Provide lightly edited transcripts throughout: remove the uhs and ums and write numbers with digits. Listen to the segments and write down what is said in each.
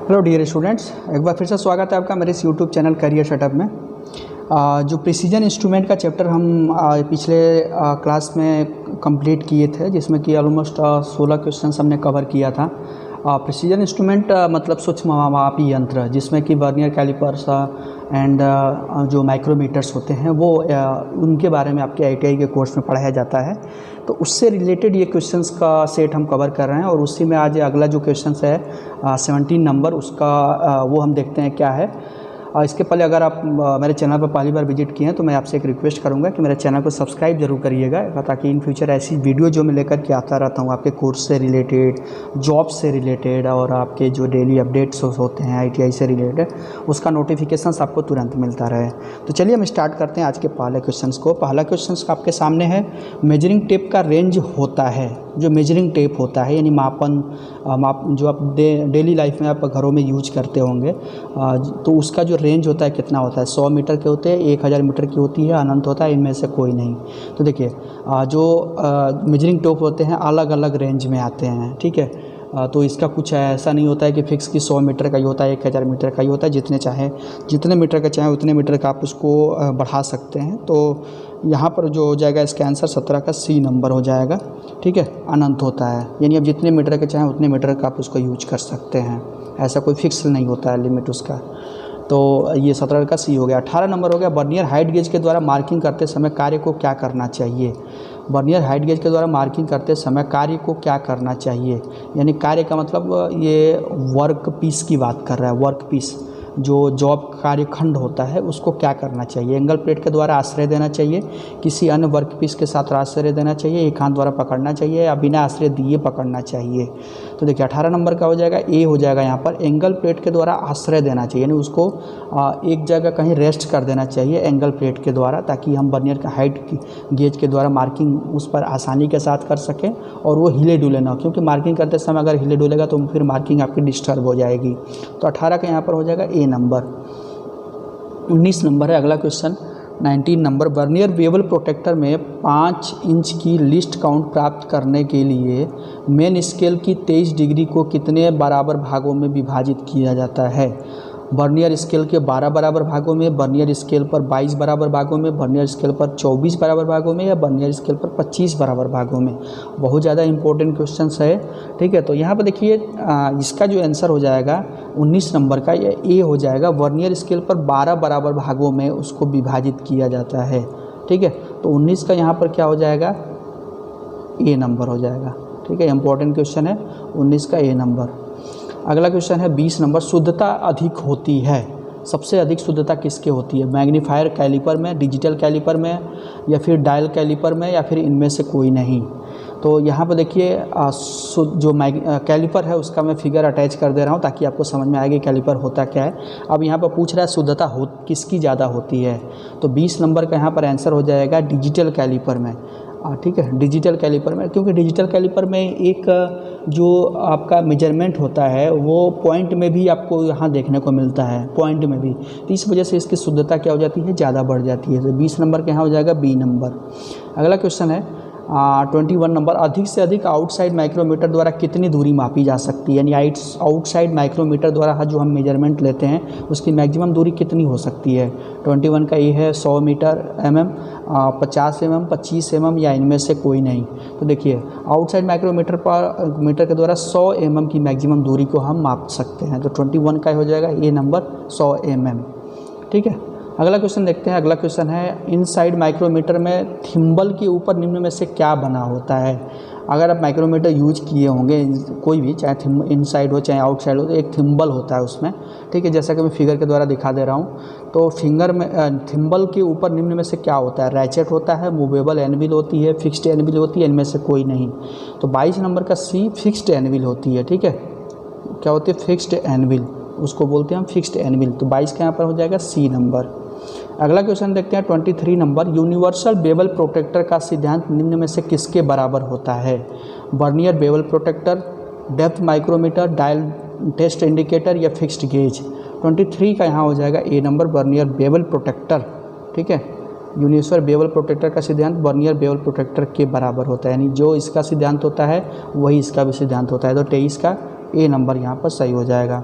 Hello dear students, एक बार फिर से स्वागत है आपका मेरे इस यूट्यूब चैनल करियर सेटअप में। जो प्रिसीजन इंस्ट्रूमेंट का चैप्टर हम पिछले क्लास में कंप्लीट किए थे, जिसमें कि ऑलमोस्ट 16 क्वेश्चंस हमने कवर किया था। प्रिसीजन इंस्ट्रूमेंट मतलब सूक्ष्म मापी यंत्र, जिसमें कि वर्नियर कैलिपर्स एंड जो माइक्रोमीटर्स होते हैं वो उनके बारे में आपके आईटीआई के कोर्स में पढ़ाया जाता है। तो उससे रिलेटेड ये क्वेश्चंस का सेट हम कवर कर रहे हैं और उसी में आज अगला जो क्वेश्चंस है 17 नंबर, उसका वो हम देखते हैं क्या है। इसके पहले अगर आप मेरे चैनल पर पहली बार विजिट किए हैं तो मैं आपसे एक रिक्वेस्ट करूंगा कि मेरे चैनल को सब्सक्राइब जरूर करिएगा, ताकि इन फ्यूचर ऐसी वीडियो जो मैं लेकर के आता रहता हूं आपके कोर्स से रिलेटेड, जॉब से रिलेटेड और आपके जो डेली अपडेट्स होते हैं आईटीआई से रिलेटेड, उसका नोटिफिकेशन आपको तुरंत मिलता रहे। तो चलिए हम स्टार्ट करते हैं आज के पहले क्वेश्चन को। पहला क्वेश्चन आपके सामने है, मेजरिंग टेप का रेंज होता है। जो मेजरिंग टेप होता है यानी मापन जो आप डेली लाइफ में आप घरों में यूज करते होंगे, तो उसका जो रेंज होता है कितना होता है। 100 मीटर के होते हैं, 1000 मीटर की होती है, अनंत होता है, इनमें से कोई नहीं। तो देखिए जो मेजरिंग टेप होते हैं अलग अलग रेंज में आते हैं, ठीक है। तो इसका कुछ ऐसा नहीं होता है कि फिक्स कि 100 मीटर का ही होता है, 1000 मीटर का ही होता है। जितने मीटर का चाहें उतने मीटर का आप उसको बढ़ा सकते हैं। तो यहाँ पर जो हो जाएगा इसका आंसर 17 का सी नंबर हो जाएगा, ठीक है। अनंत होता है यानी आप जितने मीटर के चाहें उतने मीटर का आप उसको यूज कर सकते हैं, ऐसा कोई फिक्स नहीं होता है लिमिट उसका। तो ये 17 का सी हो गया। 18 नंबर हो गया, वर्नियर हाइट गेज के द्वारा मार्किंग करते समय कार्य को क्या करना चाहिए। वर्नियर हाइट गेज के द्वारा मार्किंग करते समय कार्य को क्या करना चाहिए, यानी कार्य का मतलब ये वर्क पीस की बात कर रहा है। वर्क पीस जो जॉब कार्यखंड होता है उसको क्या करना चाहिए। एंगल प्लेट के द्वारा आश्रय देना चाहिए, किसी अन्य वर्क पीस के साथ आश्रय देना चाहिए, एक हाथ द्वारा पकड़ना चाहिए या बिना आश्रय दिए पकड़ना चाहिए। तो देखिए 18 नंबर का हो जाएगा ए हो जाएगा। यहाँ पर एंगल प्लेट के द्वारा आश्रय देना चाहिए, यानी उसको एक जगह कहीं रेस्ट कर देना चाहिए एंगल प्लेट के द्वारा, ताकि हम वर्नियर का हाइट गेज के द्वारा मार्किंग उस पर आसानी के साथ कर सकें और वो हिले डुले ना, क्योंकि मार्किंग करते समय अगर हिले डुलेगा तो फिर मार्किंग आपकी डिस्टर्ब हो जाएगी। तो 18 का यहाँ पर हो जाएगा ए नंबर। 19 नंबर है अगला question. 19 number, vernier bevel protector में 5 इंच की लिस्ट काउंट प्राप्त करने के लिए मेन स्केल की 23 डिग्री को कितने बराबर भागों में विभाजित किया जाता है। वर्नियर स्केल के 12 बराबर भागों में, वर्नियर स्केल पर 22 बराबर भागों में, वर्नियर स्केल पर 24 बराबर भागों में या वर्नियर स्केल पर 25 बराबर भागों में। बहुत ज़्यादा इंपॉर्टेंट क्वेश्चन है, ठीक है। तो यहाँ पर देखिए इसका जो आंसर हो जाएगा 19 नंबर का ये ए हो जाएगा। वर्नियर स्केल पर 12 बराबर भागों में उसको विभाजित किया जाता है, ठीक है। तो 19 का यहाँ पर क्या हो जाएगा, ए नंबर हो जाएगा, ठीक है। इंपॉर्टेंट क्वेश्चन है 19 का ए नंबर। अगला क्वेश्चन है 20 नंबर, शुद्धता अधिक होती है। सबसे अधिक शुद्धता किसके होती है। मैग्नीफायर कैलिपर में, डिजिटल कैलिपर में या फिर डायल कैलिपर में या फिर इनमें से कोई नहीं। तो यहाँ पर देखिए जो कैलिपर है उसका मैं फिगर अटैच कर दे रहा हूँ ताकि आपको समझ में आएगा कैलिपर होता क्या है। अब यहाँ पर पूछ रहा है शुद्धता किसकी ज़्यादा होती है। तो 20 नंबर का यहाँ पर आंसर हो जाएगा डिजिटल कैलिपर में, ठीक है। डिजिटल कैलिपर में, क्योंकि डिजिटल कैलिपर में एक जो आपका मेजरमेंट होता है वो पॉइंट में भी आपको यहाँ देखने को मिलता है, पॉइंट में भी। तो इस वजह से इसकी शुद्धता क्या हो जाती है, ज़्यादा बढ़ जाती है। तो 20 नंबर के यहाँ हो जाएगा बी नंबर। अगला क्वेश्चन है 21 नंबर, अधिक से अधिक आउटसाइड माइक्रोमीटर द्वारा कितनी दूरी मापी जा सकती है। यानी आउटसाइड माइक्रोमीटर द्वारा जो हम मेजरमेंट लेते हैं उसकी मैक्सिमम दूरी कितनी हो सकती है। 21 का ये है 100 मीटर mm, 50 mm, 25 mm या इनमें से कोई नहीं। तो देखिए आउटसाइड माइक्रोमीटर के द्वारा 100 mm की मैक्सिमम दूरी को हम माप सकते हैं। तो 21 का हो जाएगा ये नंबर 100 mm, ठीक है। अगला क्वेश्चन देखते हैं। अगला क्वेश्चन है, इनसाइड माइक्रोमीटर में थिम्बल के ऊपर निम्न में से क्या बना होता है। अगर आप माइक्रोमीटर यूज किए होंगे कोई भी, चाहे इनसाइड हो चाहे आउटसाइड हो, तो एक थिम्बल होता है उसमें, ठीक है। जैसा कि मैं फिगर के द्वारा दिखा दे रहा हूँ। तो फिंगर में थिम्बल के ऊपर निम्न में से क्या होता है। रैचेट होता है, मूवेबल एनविल होती है, फिक्स्ड एनविल होती है, इनमें से कोई नहीं। तो 22 नंबर का सी फिक्स्ड एनविल होती है, ठीक है। क्या होती है, फिक्स्ड एनविल, उसको बोलते हैं हम फिक्स्ड एनविल। तो 22 का यहाँ पर हो जाएगा सी नंबर। अगला क्वेश्चन देखते हैं 23 नंबर, यूनिवर्सल बेवल प्रोटेक्टर का सिद्धांत निम्न में से किसके बराबर होता है। Vernier bevel protractor, depth micrometer, dial test indicator या फिक्स्ड गेज। 23 का यहाँ हो जाएगा A number, vernier bevel protractor, ठीक है। यूनिवर्सल बेवल प्रोटेक्टर का सिद्धांत वर्नियर बेवल प्रोटेक्टर के बराबर होता है, यानी जो इसका सिद्धांत होता है वही इसका भी सिद्धांत होता है। तो 23 का ए नंबर यहाँ पर सही हो जाएगा।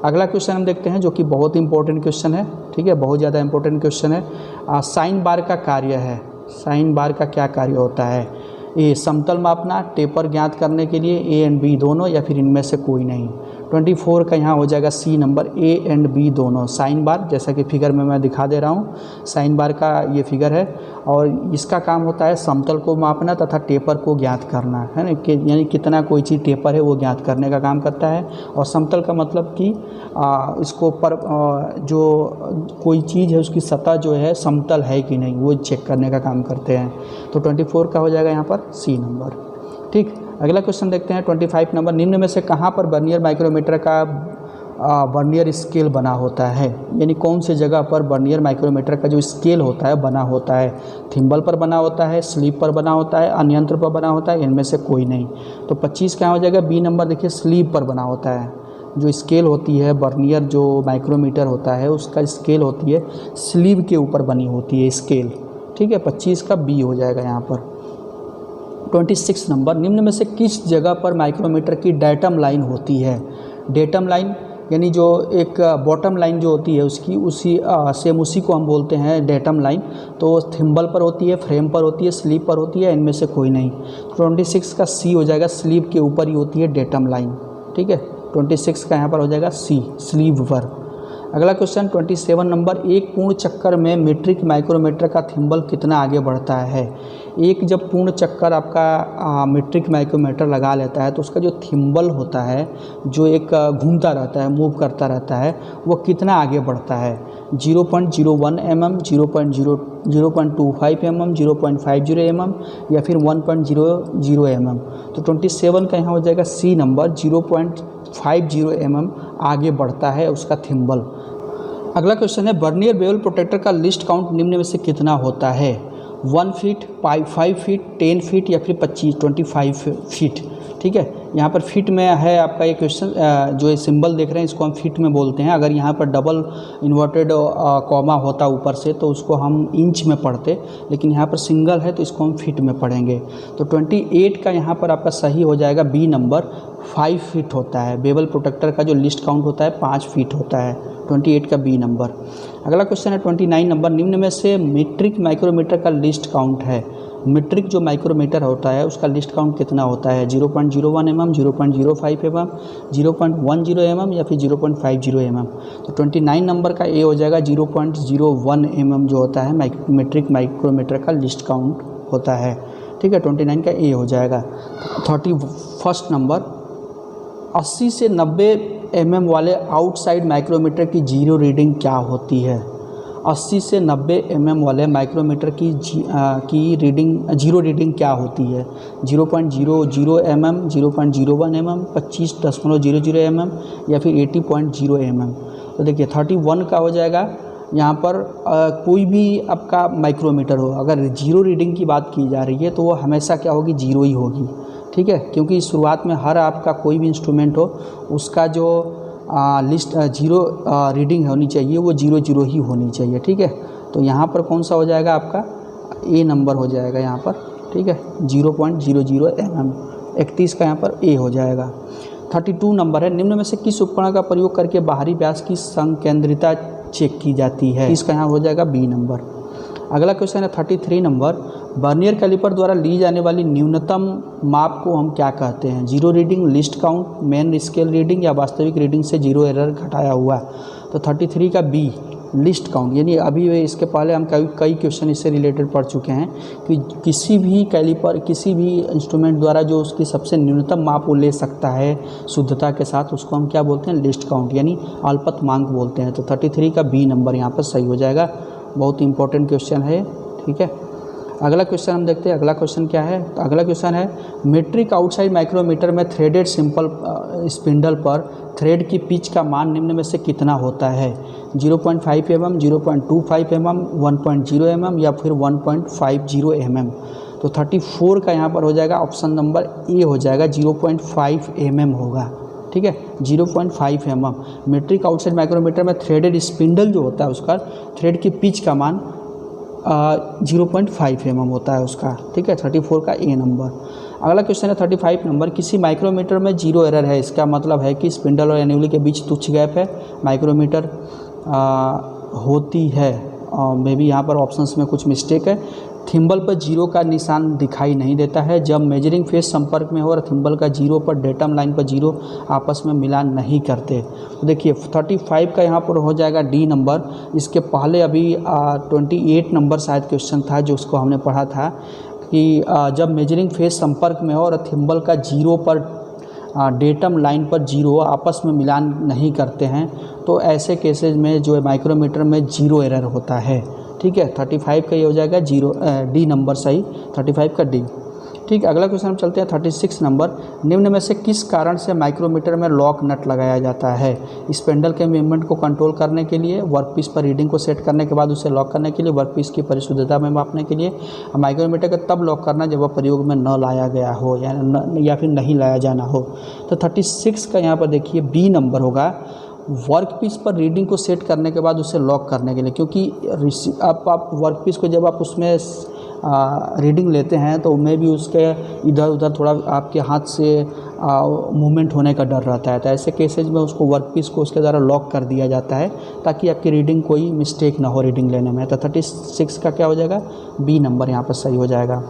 अगला क्वेश्चन हम देखते हैं जो कि बहुत इंपॉर्टेंट क्वेश्चन है, ठीक है, बहुत ज़्यादा इंपॉर्टेंट क्वेश्चन है। साइन बार का कार्य है, साइन बार का क्या कार्य होता है? ए समतल मापना, टेपर ज्ञात करने के लिए, ए एंड बी दोनों, या फिर इनमें से कोई नहीं। 24 का यहाँ हो जाएगा C number, A and B दोनों। साइन बार जैसा कि फिगर में मैं दिखा दे रहा हूँ, साइन बार का ये फिगर है और इसका काम होता है समतल को मापना तथा टेपर को ज्ञात करना, है ना, यानी कितना कोई चीज़ टेपर है वो ज्ञात करने का काम करता है। और समतल का मतलब कि इसको पर जो कोई चीज़ है उसकी सतह जो है समतल है कि नहीं वो चेक करने का काम करते हैं। तो 24 का हो जाएगा यहाँ पर सी नंबर, ठीक। अगला क्वेश्चन देखते हैं 25 नंबर, निम्न में से कहाँ पर वर्नियर माइक्रोमीटर का वर्नियर स्केल बना होता है? यानी कौन से जगह पर वर्नियर माइक्रोमीटर का जो स्केल होता है बना होता है? थिम्बल पर बना होता है, स्लीव पर बना होता है, अन्य यंत्र पर बना होता है, इनमें से कोई नहीं। तो 25 क्या हो जाएगा? बी नंबर देखिए, स्लीव पर बना होता है। जो स्केल होती है वर्नियर जो माइक्रोमीटर होता है उसका स्केल होती है स्लीव के ऊपर बनी होती है स्केल, ठीक है। 25 का बी हो जाएगा यहाँ पर। 26 नंबर, निम्न में से किस जगह पर माइक्रोमीटर की डेटम लाइन होती है? डेटम लाइन यानी जो एक बॉटम लाइन जो होती है उसकी उसी को हम बोलते हैं डेटम लाइन। तो थिम्बल पर होती है, फ्रेम पर होती है, स्लीव पर होती है, इनमें से कोई नहीं। 26 का सी हो जाएगा, स्लीव के ऊपर ही होती है डेटम लाइन, ठीक है। 26 का यहाँ पर हो जाएगा सी, स्लीव पर। अगला क्वेश्चन 27 नंबर, एक पूर्ण चक्कर में मीट्रिक माइक्रोमीटर का थिम्बल कितना आगे बढ़ता है? एक जब पूर्ण चक्कर आपका मीट्रिक माइक्रोमीटर लगा लेता है तो उसका जो थिम्बल होता है जो एक घूमता रहता है, मूव करता रहता है, वो कितना आगे बढ़ता है? 0.01 mm, 0.25 mm, 0.50 mm या फिर 1.00 mm। तो 27 का यहाँ हो जाएगा सी नंबर, 0.50 mm आगे बढ़ता है उसका थिम्बल। अगला क्वेश्चन है, वर्नियर बेवल प्रोटेक्टर का लिस्ट काउंट निम्न में से कितना होता है? 1 फीट, 5 फीट, 10 फीट या फिर 25 फीट, ठीक है। यहाँ पर फीट में है आपका ये क्वेश्चन, जो ये सिंबल देख रहे हैं इसको हम फीट में बोलते हैं। अगर यहाँ पर डबल इन्वर्टेड कॉमा होता ऊपर से तो उसको हम इंच में पढ़ते, लेकिन यहाँ पर सिंगल है तो इसको हम फीट में पढ़ेंगे। तो 28 का यहाँ पर आपका सही हो जाएगा बी नंबर, 5 फीट होता है। बेवल प्रोटेक्टर का जो लिस्ट काउंट होता है 5 फीट होता है, 28 का बी नंबर। अगला क्वेश्चन है 29 नंबर, निम्न में से मीट्रिक माइक्रोमीटर का लिस्ट काउंट है। मीट्रिक जो माइक्रोमीटर होता है उसका लिस्ट काउंट कितना होता है? 0.01 mm, 0.05 mm, 0.10 mm या फिर 0.50 mm। तो 29 नंबर का ए हो जाएगा, 0.01 mm जो होता है मीट्रिक माइक्रोमीटर का लिस्ट काउंट होता है, ठीक है। 29 का ए हो जाएगा। 31 नंबर, 80 से 90 mm वाले आउटसाइड माइक्रोमीटर की जीरो रीडिंग क्या होती है? 80 से 90 mm वाले माइक्रोमीटर की रीडिंग जीरो रीडिंग क्या होती है? 0.00 mm, 0.01 mm, 25.00 mm या फिर 80.0 mm। तो देखिए 31 का हो जाएगा यहाँ पर कोई भी आपका माइक्रोमीटर हो, अगर जीरो रीडिंग की बात की जा रही है तो वो हमेशा क्या होगी? जीरो ही होगी, ठीक है। क्योंकि शुरुआत में हर आपका कोई भी इंस्ट्रूमेंट हो उसका जो लिस्ट जीरो रीडिंग होनी चाहिए वो 00 ही होनी चाहिए, ठीक है। तो यहाँ पर कौन सा हो जाएगा आपका? ए नंबर हो जाएगा यहाँ पर, ठीक है, 0.00 mm। 31 का यहाँ पर ए हो जाएगा। 32 नंबर है, निम्न में से किस उपकरण का प्रयोग करके बाहरी व्यास की संकेंद्रिता चेक की जाती है? इसका यहाँ हो जाएगा बी नंबर। अगला क्वेश्चन है 33 नंबर, वर्नियर कैलिपर द्वारा ली जाने वाली न्यूनतम माप को हम क्या कहते हैं? Zero reading, list count, main scale reading या वास्तविक रीडिंग से जीरो एरर घटाया हुआ? तो 33 का बी, लिस्ट काउंट। यानी अभी इसके पहले हम कई क्वेश्चन इससे रिलेटेड पढ़ चुके हैं कि किसी भी कैलिपर, किसी भी इंस्ट्रूमेंट द्वारा जो उसकी सबसे न्यूनतम माप वो ले सकता है शुद्धता के साथ, उसको हम क्या बोलते हैं? लिस्ट काउंट, यानी अल्पतमांक बोलते हैं। तो 33 का बी नंबर यहाँ पर सही हो जाएगा। बहुत इंपॉर्टेंट क्वेश्चन है, ठीक है। अगला क्वेश्चन हम देखते हैं। अगला क्वेश्चन क्या है? तो अगला क्वेश्चन है, मीट्रिक आउटसाइड माइक्रोमीटर में थ्रेडेड सिंपल स्पिंडल पर थ्रेड की पिच का मान निम्न में से कितना होता है? 0.5 mm, 0.25 mm, 1.0 mm या फिर 1.50 mm। तो 34 का यहाँ पर हो जाएगा ऑप्शन नंबर ए हो जाएगा, 0.5 mm होगा, ठीक है, 0.5 mm। मीट्रिक आउटसाइड माइक्रोमीटर में थ्रेडेड स्पिंडल जो होता है उसका थ्रेड की पिच का मान 0.5 mm होता है उसका, ठीक है। 34 का ए नंबर। अगला क्वेश्चन है 35 नंबर, किसी माइक्रोमीटर में जीरो एरर है, इसका मतलब है कि स्पिंडल और एन्युली के बीच तुच्छ गैप है। माइक्रोमीटर होती है, मे बी यहाँ पर ऑप्शंस में कुछ मिस्टेक है। थिम्बल पर जीरो का निशान दिखाई नहीं देता है जब मेजरिंग फेस संपर्क में हो और थिम्बल का जीरो पर डेटम लाइन पर जीरो आपस में मिलान नहीं करते। तो देखिए 35 का यहाँ पर हो जाएगा डी नंबर। इसके पहले अभी 28 नंबर शायद क्वेश्चन था जो उसको हमने पढ़ा था कि जब मेजरिंग फेस संपर्क में हो और थिम्बल का जीरो पर डेटम लाइन पर जीरो आपस में मिलान नहीं करते हैं, तो ऐसे केसेज में जो है माइक्रोमीटर में जीरो एरर होता है, ठीक है। 35 का ये हो जाएगा जीरो, डी नंबर सही, 35 का डी, ठीक है। अगला क्वेश्चन हम चलते हैं 36 नंबर, निम्न में से किस कारण से माइक्रोमीटर में लॉक नट लगाया जाता है? स्पेंडल के मूवमेंट को कंट्रोल करने के लिए, वर्कपीस पर रीडिंग को सेट करने के बाद उसे लॉक करने के लिए, वर्कपीस की परिशुद्धता में मापने के लिए। माइक्रोमीटर का तब लॉक करना जब वह प्रयोग में न लाया गया हो या फिर नहीं लाया जाना हो। तो 36 का यहाँ पर देखिए बी नंबर होगा, वर्कपीस पर रीडिंग को सेट करने के बाद उसे लॉक करने के लिए, क्योंकि आप वर्कपीस को जब आप उसमें रीडिंग लेते हैं तो उनमें भी उसके इधर उधर थोड़ा आपके हाथ से मूवमेंट होने का डर रहता है। तो ऐसे केसेज में उसको वर्कपीस को उसके द्वारा लॉक कर दिया जाता है ताकि आपकी रीडिंग कोई मिस्टेक ना हो रीडिंग लेने में। तो 36 का क्या हो जाएगा, बी नंबर यहाँ पर सही हो जाएगा।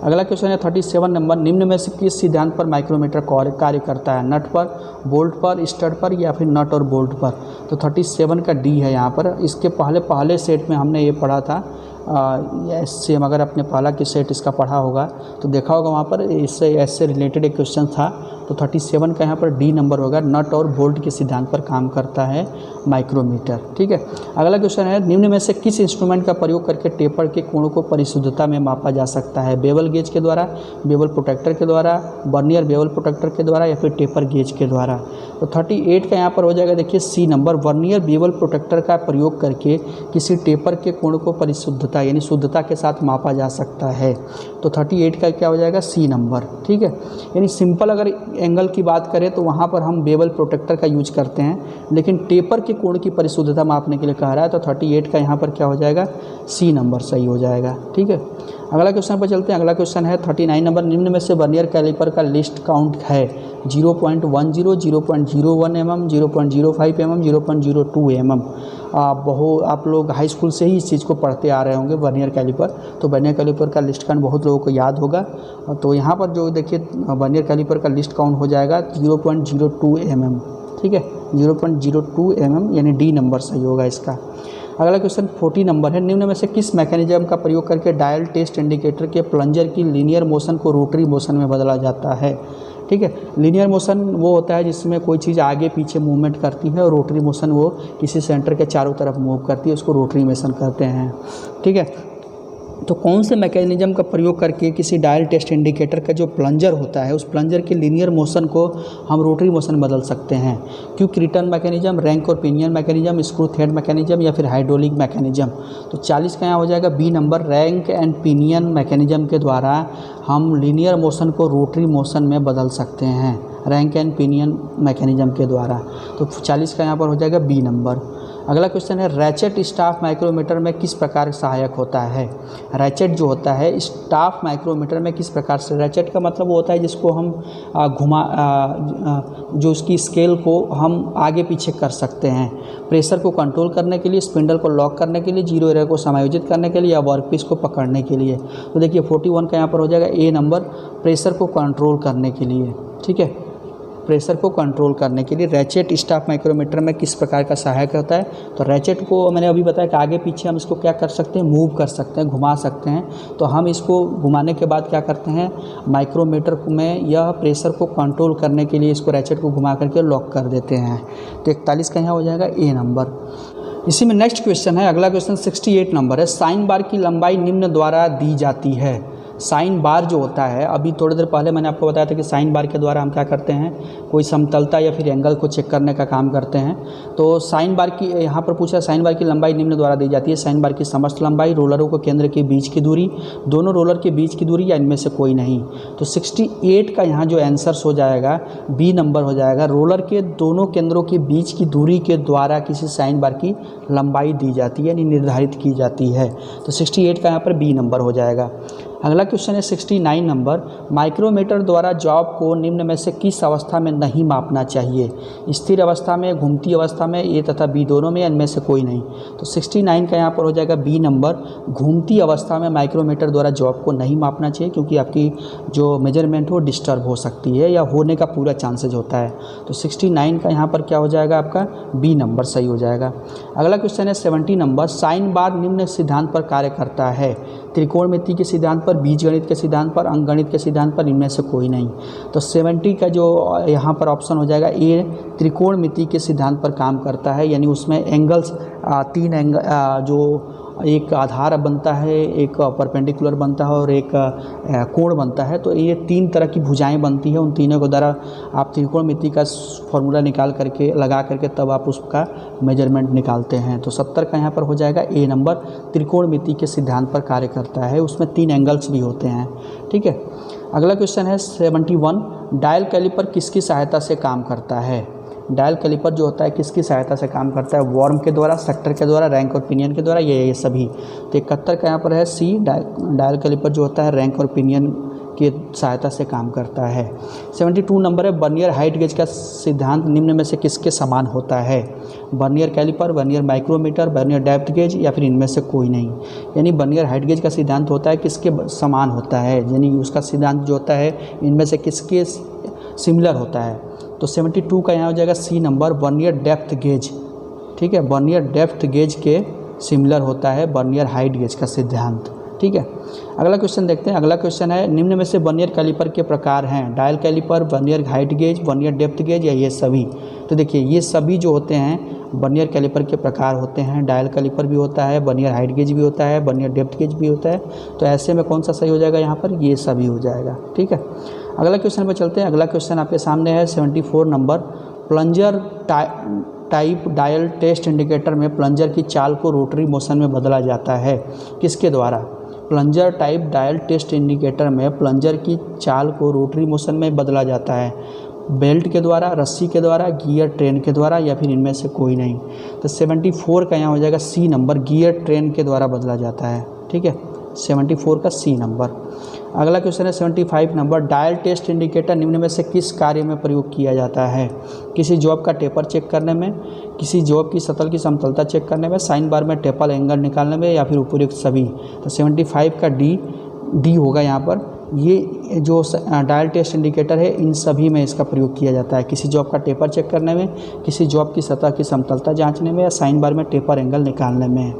अगला क्वेश्चन है 37 नंबर, निम्न में से किस सिद्धांत पर माइक्रोमीटर कार्य करता है? नट पर, बोल्ट पर, स्टड पर या फिर नट और बोल्ट पर? तो 37 का डी है यहाँ पर। इसके पहले सेट में हमने ये पढ़ा था, सेम अगर आपने पहला की सेट इसका पढ़ा होगा तो देखा होगा वहाँ पर इससे रिलेटेड एक क्वेश्चन था। तो 37 का यहाँ पर डी नंबर होगा, नट और बोल्ट के सिद्धांत पर काम करता है माइक्रोमीटर, ठीक है। अगला क्वेश्चन है, निम्न में से किस इंस्ट्रूमेंट का प्रयोग करके टेपर के कोण को परिशुद्धता में मापा जा सकता है? बेवल गेज के द्वारा, बेवल प्रोटेक्टर के द्वारा, बर्नियर बेवल प्रोटेक्टर के द्वारा या फिर टेपर गेज के द्वारा? तो 38 का यहाँ पर हो जाएगा देखिए C number, vernier bevel protractor का प्रयोग करके किसी टेपर के कोण को परिशुद्धता यानी शुद्धता के साथ मापा जा सकता है। तो 38 का क्या हो जाएगा, सी नंबर, ठीक है। यानी सिंपल अगर एंगल की बात करें तो वहाँ पर हम बेवल प्रोटेक्टर का यूज करते हैं, लेकिन टेपर के कोण की परिशुद्धता मापने के लिए कह रहा है तो 38 का यहाँ पर क्या हो जाएगा, सी नंबर सही हो जाएगा, ठीक है। अगला क्वेश्चन पर चलते हैं। अगला क्वेश्चन है 39 नंबर, निम्न में से वर्नियर कैलिपर का लिस्ट काउंट है 0.10, 0.01 mm, 0.05 mm, 0.02 mm। आप लोग हाई स्कूल से ही इस चीज़ को पढ़ते आ रहे होंगे वर्नियर कैलिपर। तो वर्नियर कैलिपर का लिस्ट काउंट बहुत लोगों को याद होगा। तो यहाँ पर जो देखिए वर्नियर कैलिपर का लिस्ट काउंट हो जाएगा 0.02 mm, ठीक है, 0.02 mm यानी डी नंबर सही होगा इसका। अगला क्वेश्चन 40 नंबर है, निम्न में से किस मैकेनिज्म का प्रयोग करके डायल टेस्ट इंडिकेटर के प्लंजर की लीनियर मोशन को रोटरी मोशन में बदला जाता है? ठीक है, लीनियर मोशन वो होता है जिसमें कोई चीज़ आगे पीछे मूवमेंट करती है, और रोटरी मोशन वो किसी सेंटर के चारों तरफ मूव करती है, उसको रोटरी मोशन कहते हैं, ठीक है। तो कौन से मैकेनिज्म का प्रयोग करके किसी डायल टेस्ट इंडिकेटर का जो प्लंजर होता है उस प्लंजर के लीनियर मोशन को हम रोटरी मोशन में बदल सकते हैं? क्विक रिटर्न मैकेनिज्म, रैंक और pinion mechanism, screw thread mechanism या फिर हाइड्रोलिक मैकेनिज्म? तो 40 का यहाँ हो जाएगा B number, rack and pinion mechanism के द्वारा हम लीनियर मोशन को रोटरी मोशन में बदल सकते हैं, रैंक एंड पिनियन मैकेनिज्म के द्वारा। तो 40 का यहाँ पर हो जाएगा बी नंबर। अगला क्वेश्चन है, रैचेट स्टाफ माइक्रोमीटर में किस प्रकार सहायक होता है? रैचेट जो होता है स्टाफ माइक्रोमीटर में किस प्रकार से, रैचेट का मतलब वो होता है जिसको हम जो उसकी स्केल को हम आगे पीछे कर सकते हैं, प्रेशर को कंट्रोल करने के लिए, स्पिंडल को लॉक करने के लिए, जीरो एरर को समायोजित करने के लिए या वर्कपीस को पकड़ने के लिए। तो देखिए 41 का यहाँ पर हो जाएगा ए नंबर, प्रेशर को कंट्रोल करने के लिए, ठीक है, प्रेशर को कंट्रोल करने के लिए रैचेट स्टाफ माइक्रोमीटर में किस प्रकार का सहायक होता है? तो रैचेट को मैंने अभी बताया कि आगे पीछे हम इसको क्या कर सकते हैं, मूव कर सकते हैं, घुमा सकते हैं। तो हम इसको घुमाने के बाद क्या करते हैं, माइक्रोमीटर में यह प्रेशर को कंट्रोल करने के लिए इसको रैचेट को घुमा करके लॉक कर देते हैं। तो 41 का यहाँ हो जाएगा ए नंबर। इसी में नेक्स्ट क्वेश्चन है, अगला क्वेश्चन 68 नंबर है, साइन बार की लंबाई निम्न द्वारा दी जाती है। साइन बार जो होता है, अभी थोड़ी देर पहले मैंने आपको बताया था कि साइन बार के द्वारा हम क्या करते हैं, कोई समतलता या फिर एंगल को चेक करने का काम करते हैं। तो साइन बार की यहाँ पर पूछा, साइन बार की लंबाई निम्न द्वारा दी जाती है। साइन बार की समस्त लंबाई, रोलरों को केंद्र के बीच की दूरी, दोनों रोलर के बीच की दूरी, या इनमें से कोई नहीं। तो 68 का यहाँ जो आंसर हो जाएगा बी नंबर हो जाएगा। रोलर के दोनों केंद्रों के बीच की दूरी के द्वारा किसी साइन बार की लंबाई दी जाती है, यानी निर्धारित की जाती है। तो 68 का यहाँ पर बी नंबर हो जाएगा। अगला क्वेश्चन है 69 नंबर, माइक्रोमीटर द्वारा जॉब को निम्न में से किस अवस्था में नहीं मापना चाहिए? स्थिर अवस्था में, घूमती अवस्था में, ए तथा बी दोनों में, इनमें से कोई नहीं। तो 69 का यहाँ पर हो जाएगा बी नंबर। घूमती अवस्था में माइक्रोमीटर द्वारा जॉब को नहीं मापना चाहिए, क्योंकि आपकी जो मेजरमेंट हो डिस्टर्ब हो सकती है या होने का पूरा चांसेज होता है। तो 69 का यहाँ पर क्या हो जाएगा, आपका बी नंबर सही हो जाएगा। अगला क्वेश्चन है 70 नंबर, साइन बार निम्न सिद्धांत पर कार्य करता है? त्रिकोणमिति के सिद्धांत पर, बीजगणित के सिद्धांत पर, अंकगणित के सिद्धांत पर, इनमें से कोई नहीं। तो 70 का जो यहाँ पर ऑप्शन हो जाएगा ए, त्रिकोणमिति के सिद्धांत पर काम करता है, यानी उसमें एंगल्स 3 एंगल जो एक आधार बनता है, एक परपेंडिकुलर बनता है और एक कोण बनता है। तो ये 3 तरह की भुजाएं बनती है, उन तीनों के द्वारा आप त्रिकोणमिति का फॉर्मूला निकाल करके लगा करके तब आप उसका मेजरमेंट निकालते हैं। तो 70 का यहाँ पर हो जाएगा ए नंबर, त्रिकोणमिति के सिद्धांत पर कार्य करता है, उसमें 3 एंगल्स भी होते हैं। ठीक है। अगला क्वेश्चन है 71, डायल कैलिपर किसकी सहायता से काम करता है? डायल कैलिपर जो होता है किसकी सहायता से काम करता है? वर्म के द्वारा, सेक्टर के द्वारा, रैंक और पिनियन के द्वारा, ये सभी। तो 71 का यहाँ पर है सी, डायल कैलिपर जो होता है रैंक और पिनियन की सहायता से काम करता है। 72 नंबर है, वर्नियर हाइट गेज का सिद्धांत निम्न में से किसके समान होता है? Vernier caliper, vernier micrometer, vernier depth gauge, या फिर इनमें से कोई नहीं। यानी वर्नियर हाइट गेज का सिद्धांत होता है किसके समान होता है, यानी उसका सिद्धांत जो होता है इनमें से किसके सिमिलर होता है। तो 72 का यहाँ हो जाएगा C number, vernier depth gauge. ठीक है, वर्नियर डेप्थ गेज के सिमिलर होता है वर्नियर हाइट गेज का सिद्धांत। ठीक है। अगला क्वेश्चन देखते हैं। अगला क्वेश्चन है, निम्न में से वर्नियर कैलिपर के प्रकार हैं? Dial caliper, vernier height gauge, vernier depth gauge, या ये सभी? तो देखिए ये सभी जो होते हैं वर्नियर कैलिपर के प्रकार होते हैं। डायल कैलिपर भी होता है, वर्नियर हाइट गेज भी होता है, वर्नियर डेप्थ गेज भी होता है। तो ऐसे में कौन सा सही हो जाएगा यहाँ पर? ये सभी हो जाएगा। ठीक है। अगला क्वेश्चन पर चलते हैं। अगला क्वेश्चन आपके सामने है 74 number, plunger type dial test indicator में प्लंजर की चाल को रोटरी मोशन में बदला जाता है, किसके द्वारा? Plunger type dial test indicator में प्लंजर की चाल को रोटरी मोशन में बदला जाता है, बेल्ट के द्वारा, रस्सी के द्वारा, गियर ट्रेन के द्वारा, या फिर इनमें से कोई नहीं। तो 74 का यहाँ हो जाएगा सी नंबर, गियर ट्रेन के द्वारा बदला जाता है। ठीक है, 74 का सी नंबर। अगला क्वेश्चन है 75 नंबर, डायल टेस्ट इंडिकेटर निम्न में से किस कार्य में प्रयोग किया जाता है? किसी जॉब का टेपर चेक करने में, किसी जॉब की सतह की समतलता चेक करने में, साइन बार में टेपर एंगल निकालने में, या फिर उपयुक्त सभी। तो 75 का डी होगा यहाँ पर। ये जो डायल टेस्ट इंडिकेटर है इन सभी में इसका प्रयोग किया जाता है, किसी जॉब का टेपर चेक करने में, किसी जॉब की सतह की समतलता जांचने में, या साइन बार में टेपर एंगल निकालने में।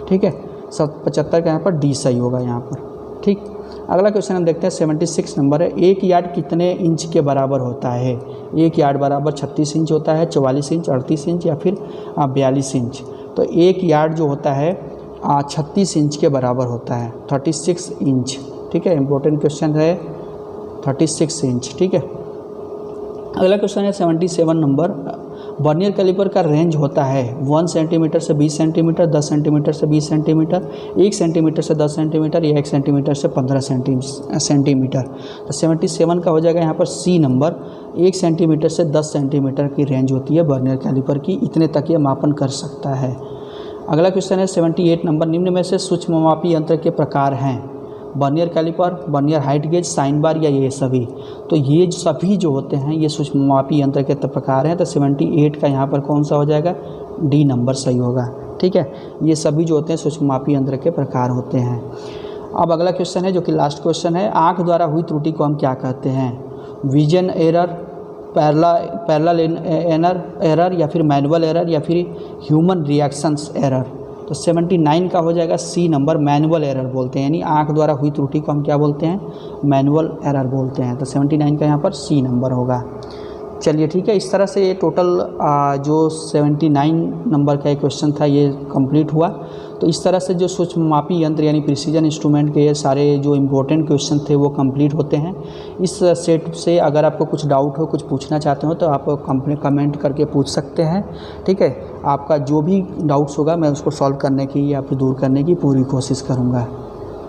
ठीक है, 75 का यहाँ पर डी सही होगा यहाँ पर। ठीक। अगला क्वेश्चन हम देखते हैं 76 नंबर है, 1 यार्ड कितने इंच के बराबर होता है? 1 यार्ड बराबर 36 इंच होता है, 44 इंच, 38 इंच, या फिर 42 इंच। तो 1 यार्ड जो होता है 36 इंच के बराबर होता है, 36 इंच। ठीक है, इंपॉर्टेंट क्वेश्चन है 36 इंच। ठीक है। अगला क्वेश्चन है 77 नंबर, वर्नियर कैलिपर का रेंज होता है 1 सेंटीमीटर से 20 सेंटीमीटर, 10 सेंटीमीटर से 20 सेंटीमीटर, 1 सेंटीमीटर से 10 सेंटीमीटर, या 1 सेंटीमीटर से 15 सेंटीमीटर। तो 77 का हो जाएगा यहाँ पर सी नंबर, 1 सेंटीमीटर से 10 सेंटीमीटर की रेंज होती है वर्नियर कैलिपर की, इतने तक ये मापन कर सकता है। अगला क्वेश्चन है 78 नंबर, निम्न में से सूक्ष्ममापी यंत्र के प्रकार हैं? Vernier caliper, vernier height gauge, sine bar, या ये सभी? तो ये सभी जो होते हैं ये सूक्ष्ममापी यंत्र के प्रकार हैं। तो 78 का यहाँ पर कौन सा हो जाएगा? डी नंबर सही होगा। ठीक है, ये सभी जो होते हैं सूक्ष्ममापी यंत्र के प्रकार होते हैं। अब अगला क्वेश्चन है जो कि लास्ट क्वेश्चन है, आँख द्वारा हुई त्रुटि को हम क्या कहते हैं? विजन एरर, पैरेलल एरर, या फिर मैनुअल एरर, या फिर ह्यूमन रिएक्शंस एरर। तो 79 का हो जाएगा सी नंबर, मैनुअल एरर बोलते हैं, यानी आँख द्वारा हुई त्रुटि को हम क्या बोलते हैं? मैनुअल एरर बोलते हैं। तो 79 का यहाँ पर सी नंबर होगा। चलिए ठीक है, इस तरह से ये टोटल जो 79 नंबर का एक क्वेश्चन था ये कंप्लीट हुआ। तो इस तरह से जो सूक्ष्ममापी यंत्र यानी प्रिसीजन इंस्ट्रूमेंट के ये सारे जो इम्पोर्टेंट क्वेश्चन थे वो कंप्लीट होते हैं। इस सेट से अगर आपको कुछ डाउट हो, कुछ पूछना चाहते हो तो आप कमेंट करके पूछ सकते हैं। ठीक है, आपका जो भी डाउट्स होगा मैं उसको सॉल्व करने की या फिर दूर करने की पूरी कोशिश करूँगा।